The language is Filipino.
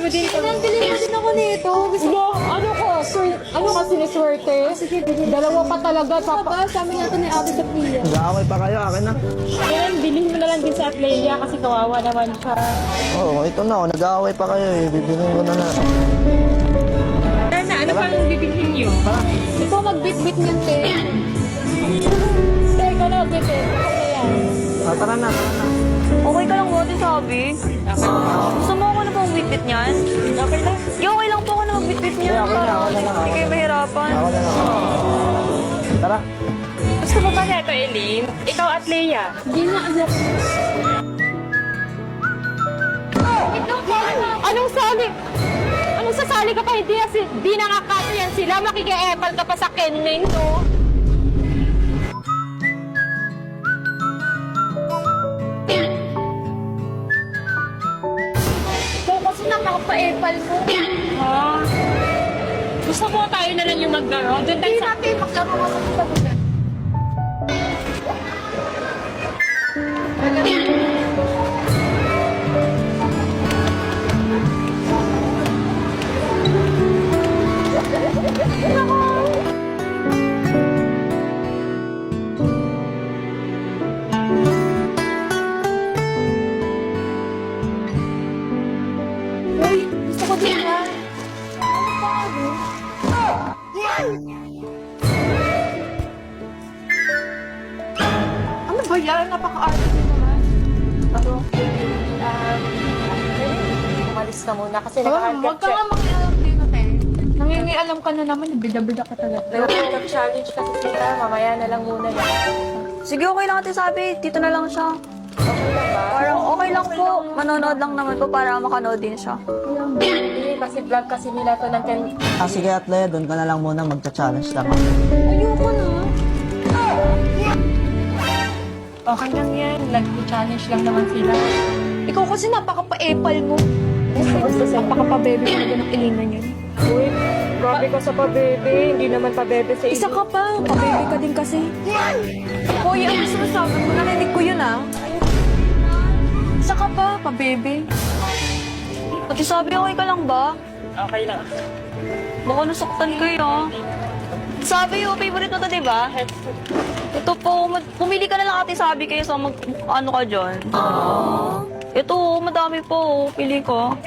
din ko. Nandili na din ako nito. Ano? Ano ko? Ano ka siniswerte? Dalawa pa talaga. Papa, sabi nga ito ni Ate Sophia. Nag-aaway pa kayo, akin na. Yan, bilhin mo na lang din sa Atlelia kasi kawawa naman siya. Oo, ito na, nag-aaway pa kayo eh. Bibigyan ko na na. Ano pang bibilhin niyo? Ikaw magbit-bit niyan, te. Teka na, bete. Ako na yan. Tara na, tara na. Okay ka lang ba, Ate Sabi? Gusto mo ako na pang bitbit niyan? Okay lang. Okay lang po ako na magbitbit niyan. Okay na, Para okay na, hindi kayo mahirapan. Ako na lang. Tara. Gusto mo ba neto, Eileen? Ikaw at Leia. Hindi na, anak. Anong sali? Anong sasali ka pa? Di nakakaso yan sila. Makiki-epal ka pa sa Kenming, no? Ikaw kasi napaka-epal mo. Ha? Gusto ko tayo na lang yung maglaro. Doon tayo Hindi sa... natin maglaro ka sa pagkakas. Uy, gusto ko din yan. Ano ba yan? Napaka-arte mo naman. Ano? Umalis ka muna kasi Huwag ka nag-handcuff nga makialam dito, te. Nangingialam ka na naman, bida-bida ka talaga. nag-handcuff challenge kasi sila. Mamaya na lang muna yan. Sige, okay lang, Ate Sabi. Dito na lang siya. Okay lang ba? Parang okay lang po. Manonood lang naman po para makanood din siya. Hindi, kasi vlog kasi nila to ng Sige at Lea, doon ka na lang muna magcha-challenge lang. Ayoko na. Okay lang yan. Nag-challenge lang naman sila. Ikaw kasi napaka-pa-epal mo. Napaka-pa-bebe ka na ng ilinan yun. Uy, grabe ka sa pa-bebe. Hindi naman pa-bebe sa Isa ka pa, pa-bebe ka din kasi. Hoy, ano sinasabi mo? Narinig ko yun, ah. Isa ka pa, pa-bebe. Ate Sabi, okay ka lang ba? Okay lang. Baka nasaktan kayo. Sabi, yung favorite mo to, di ba? Ito po, pumili ka na lang, Ate Sabi, kayo sa ano ka dyan. Ito, madami po. Pili ko.